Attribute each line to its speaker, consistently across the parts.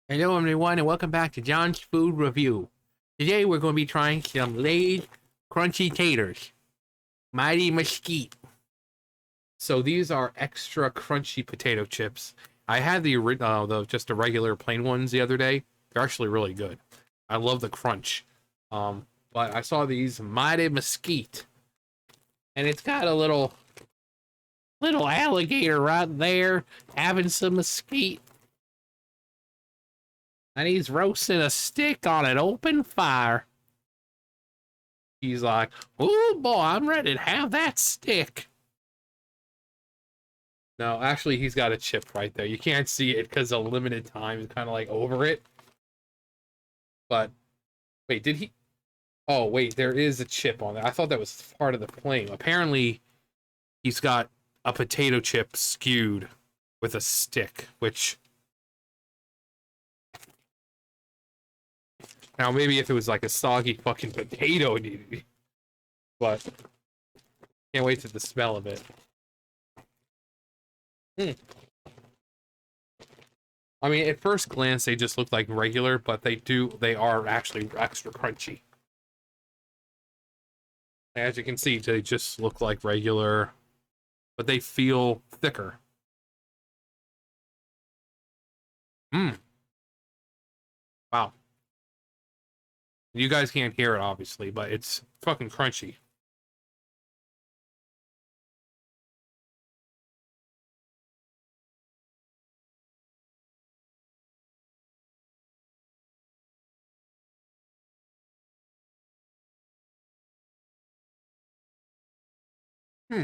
Speaker 1: Hello everyone and welcome back to John's Food Review. Today we're going to be trying some Lay's Crunchy Taters. Mighty Mesquite. So these are extra crunchy potato chips. I had just the regular plain ones the other day. They're actually really good. I love the crunch. But I saw these Mighty Mesquite. And it's got a little alligator right there having some mesquite. And he's roasting a stick on an open fire. He's like, oh boy, I'm ready to have that stick. No, actually, he's got a chip right there. You can't see it because of limited time. It's kind of like over it. But, wait, did he? Oh, wait, there is a chip on there. I thought that was part of the flame. Apparently, he's got a potato chip skewed with a stick, which... Now, maybe if it was like a soggy fucking potato, but can't wait to the smell of it. I mean, at first glance, they just look like regular, but they are actually extra crunchy. As you can see, they just look like regular, but they feel thicker. Wow. You guys can't hear it, obviously, but it's fucking crunchy. Hmm.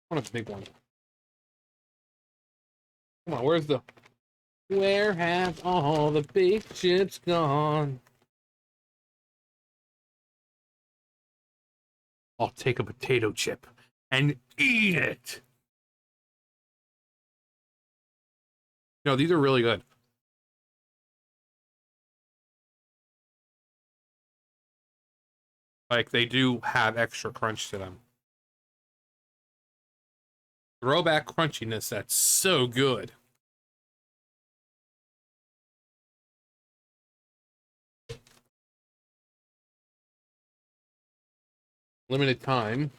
Speaker 1: What a big one. Come on, where have all the big chips gone? I'll take a potato chip and eat it. No, these are really good. Like, they do have extra crunch to them. Throwback crunchiness, that's so good. Limited time.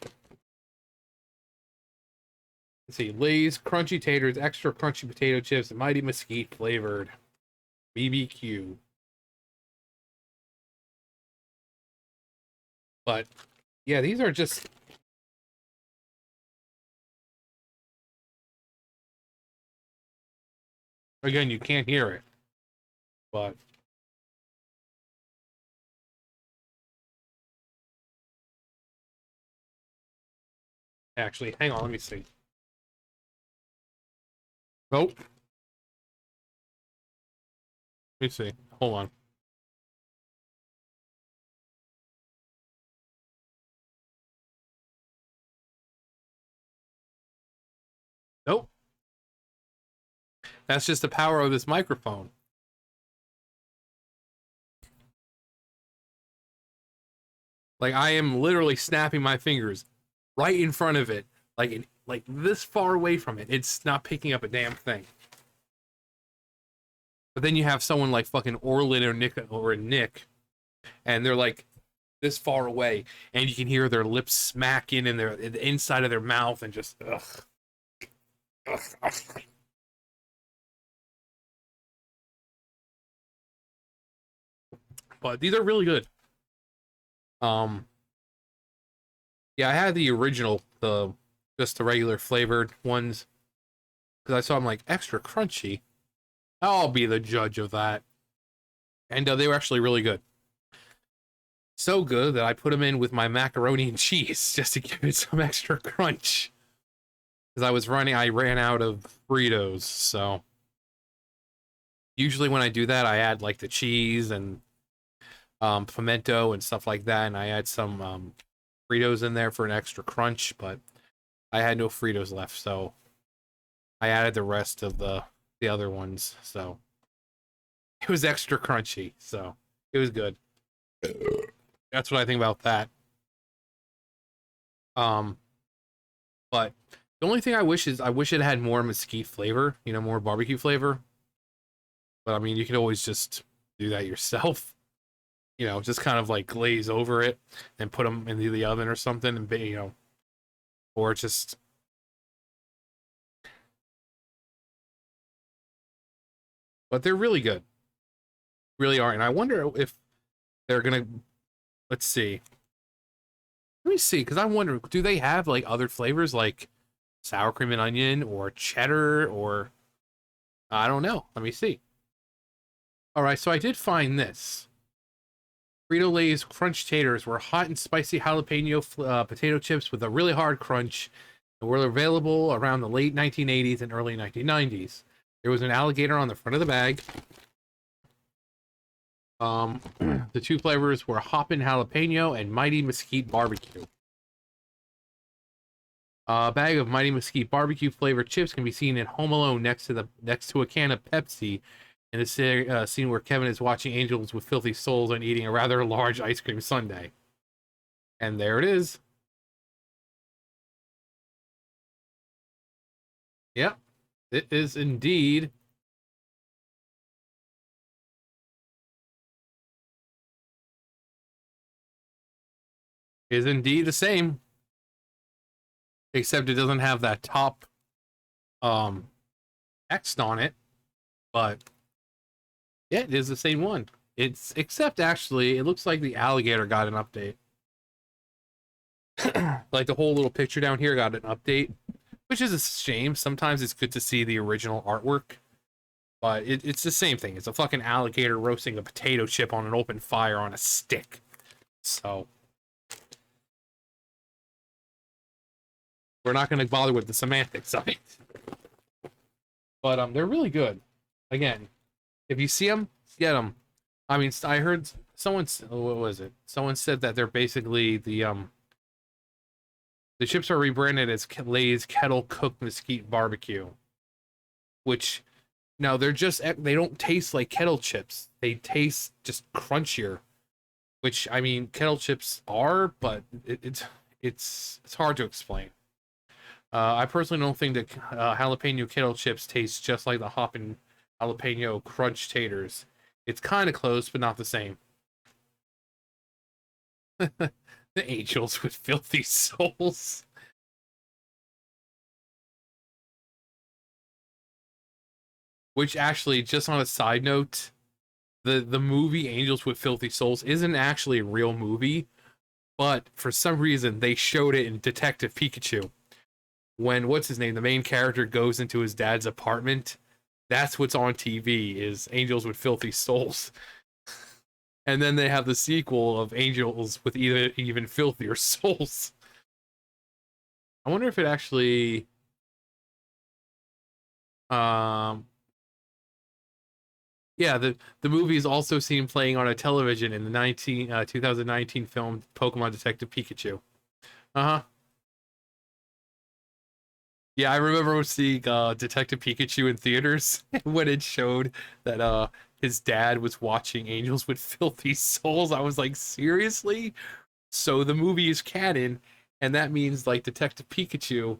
Speaker 1: Let's see, Lay's Crunchy Taters, extra crunchy potato chips, Mighty Mesquite flavored. BBQ. But, yeah, these are just... Again, you can't hear it. But... Actually, hang on, let me see. Nope. Let me see. Hold on. Nope. That's just the power of this microphone. Like, I am literally snapping my fingers right in front of it. Like this far away from it. It's not picking up a damn thing. But then you have someone like fucking Orlin or Nick, and they're like this far away, and you can hear their lips smacking in the inside of their mouth, and just ugh. Ugh, ugh. But these are really good. Um, yeah, I had the original, just the regular flavored ones, because I saw them like extra crunchy. I'll be the judge of that, and they were actually really good. So good that I put them in with my macaroni and cheese just to give it some extra crunch. Because I ran out of Fritos, so usually when I do that, I add like the cheese and pimento and stuff like that, and I add some Fritos in there for an extra crunch, but I had no Fritos left, so I added the rest of the other ones, so it was extra crunchy, so it was good. That's what I think about that. Um, but The only thing I wish is I wish it had more mesquite flavor, you know, more barbecue flavor. But I mean, you can always just do that yourself. You know, just kind of like glaze over it and put them into the oven or something, and you know, or just. But they're really good, really are. And I wonder if they're gonna. Let's see. Let me see, because I'm wondering, do they have like other flavors like sour cream and onion or cheddar or I don't know. Let me see. All right, so I did find this. Frito-Lay's Crunch Taters were hot and spicy jalapeno potato chips with a really hard crunch and were available around the late 1980s and early 1990s. There was an alligator on the front of the bag. The two flavors were Hoppin' Jalapeno and Mighty Mesquite Barbecue. A bag of Mighty Mesquite barbecue flavored chips can be seen in Home Alone next to a can of Pepsi in a scene where Kevin is watching Angels with Filthy Souls and eating a rather large ice cream sundae. And there it is. Yep, it is indeed. Is indeed the same, except it doesn't have that top um text on it. But yeah, it is the same one. It's except actually, it looks like the alligator got an update. Like the whole little picture down here got an update, which is a shame. Sometimes it's good to see the original artwork, but it's the same thing. It's a fucking alligator roasting a potato chip on an open fire on a stick. So we're not going to bother with the semantics of it. But they're really good. Again, if you see them, get them. I mean, I heard someone, what was it? Someone said that they're basically the chips are rebranded as Lay's Kettle Cooked Mesquite Barbecue, which now they don't taste like kettle chips. They taste just crunchier, which I mean kettle chips are, but it's hard to explain. I personally don't think that jalapeno kettle chips taste just like the Hoppin' Jalapeno Crunch Taters. It's kind of close, but not the same. The Angels with Filthy Souls. Which actually, just on a side note, the movie Angels with Filthy Souls isn't actually a real movie, but for some reason they showed it in Detective Pikachu. When what's his name, the main character goes into his dad's apartment, that's what's on TV is Angels with Filthy Souls. And then they have the sequel of Angels with even filthier souls. I wonder if it actually um yeah, the movie is also seen playing on a television in the 2019 film Pokemon Detective Pikachu. Uh-huh. Yeah, I remember seeing Detective Pikachu in theaters when it showed that his dad was watching Angels with Filthy Souls. I was like, seriously? So the movie is canon, and that means like Detective Pikachu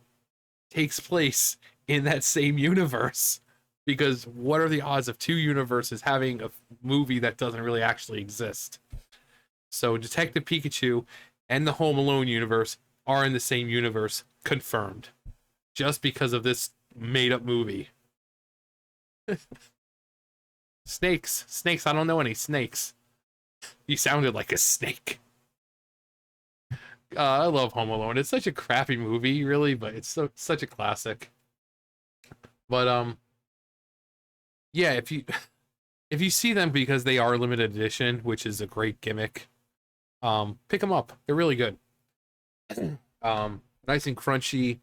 Speaker 1: takes place in that same universe. Because what are the odds of two universes having a movie that doesn't really actually exist? So Detective Pikachu and the Home Alone universe are in the same universe, confirmed. Just because of this made up movie. Snakes. I don't know any snakes. You sounded like a snake. I love Home Alone. It's such a crappy movie, really, but it's such a classic. But yeah, if you see them because they are limited edition, which is a great gimmick, pick them up. They're really good. Nice and crunchy,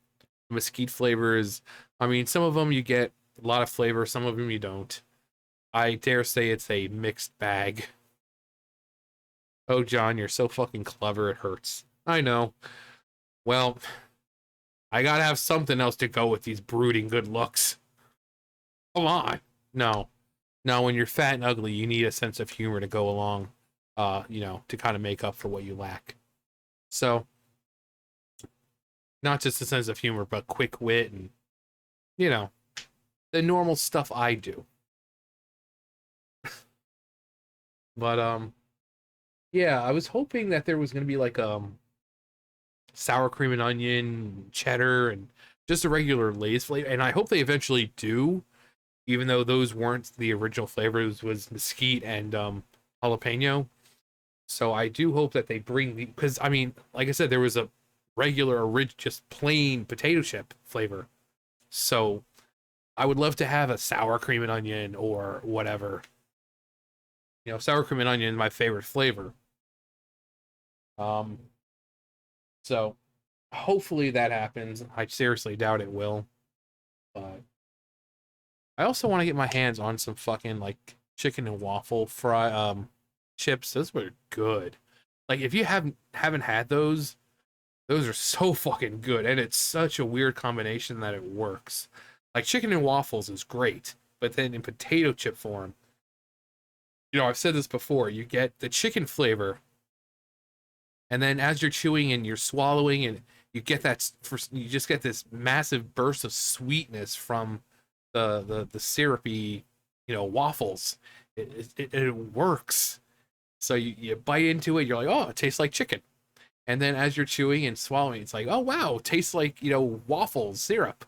Speaker 1: mesquite flavors. I mean, some of them you get a lot of flavor, some of them you don't. I dare say it's a mixed bag. Oh, John, you're so fucking clever, it hurts. I know. Well, I gotta have something else to go with these brooding good looks. Come on. No. No, when you're fat and ugly, you need a sense of humor to go along, you know, to kind of make up for what you lack. So, Not just a sense of humor, but quick wit and, you know, the normal stuff I do. But yeah, I was hoping that there was gonna be like sour cream and onion, cheddar, and just a regular Lay's flavor. And I hope they eventually do, even though those weren't the original flavors, was mesquite and jalapeno. So I do hope that they bring the, because I mean, like I said, there was a regular, rich, just plain potato chip flavor. So I would love to have a sour cream and onion or whatever. You know, sour cream and onion is my favorite flavor. Um, so hopefully that happens. I seriously doubt it will, but I also want to get my hands on some fucking like chicken and waffle fry chips. Those were good. Like if you haven't had those are so fucking good, and it's such a weird combination that it works. Like chicken and waffles is great, but then in potato chip form, you know, I've said this before, you get the chicken flavor, and then as you're chewing and you're swallowing, and you get that you just get this massive burst of sweetness from the syrupy, you know, waffles. It works. So you bite into it, you're like, oh, it tastes like chicken. And then as you're chewing and swallowing, it's like, oh wow, it tastes like, you know, waffles syrup.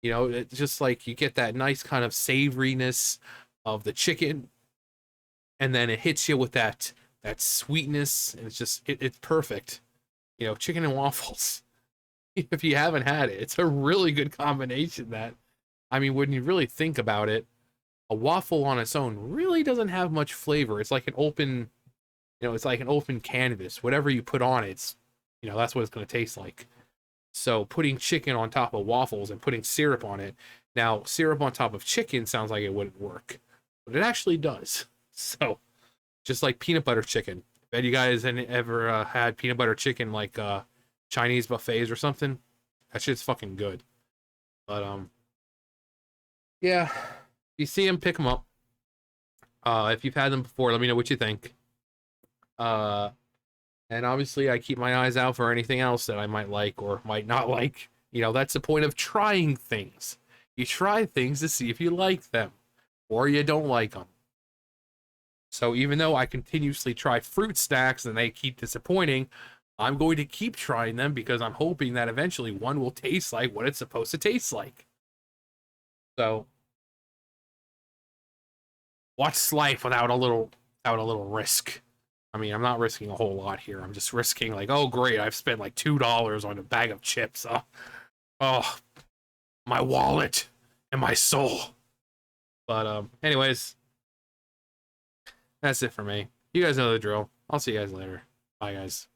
Speaker 1: You know, it's just like you get that nice kind of savoriness of the chicken, and then it hits you with that sweetness, and it's just it's perfect. You know, chicken and waffles. If you haven't had it, it's a really good combination. That I mean, when you really think about it, a waffle on its own really doesn't have much flavor. It's like an open, you know, it's like an open canvas. Whatever you put on it, it's, you know, that's what it's going to taste like. So putting chicken on top of waffles and putting syrup on it. Now, syrup on top of chicken sounds like it wouldn't work, but it actually does. So just like peanut butter chicken. Bet you guys ever had peanut butter chicken like Chinese buffets or something? That shit's fucking good. But yeah, if you see them, pick them up. If you've had them before, let me know what you think. Uh, and obviously, I keep my eyes out for anything else that I might like or might not like. You know, that's the point of trying things. You try things to see if you like them or you don't like them. So even though I continuously try fruit snacks and they keep disappointing, I'm going to keep trying them because I'm hoping that eventually one will taste like what it's supposed to taste like. So what's life without a little risk? I mean, I'm not risking a whole lot here. I'm just risking like, oh great, I've spent like $2 on a bag of chips. Oh, my wallet and my soul. But anyways, that's it for me. You guys know the drill. I'll see you guys later. Bye guys.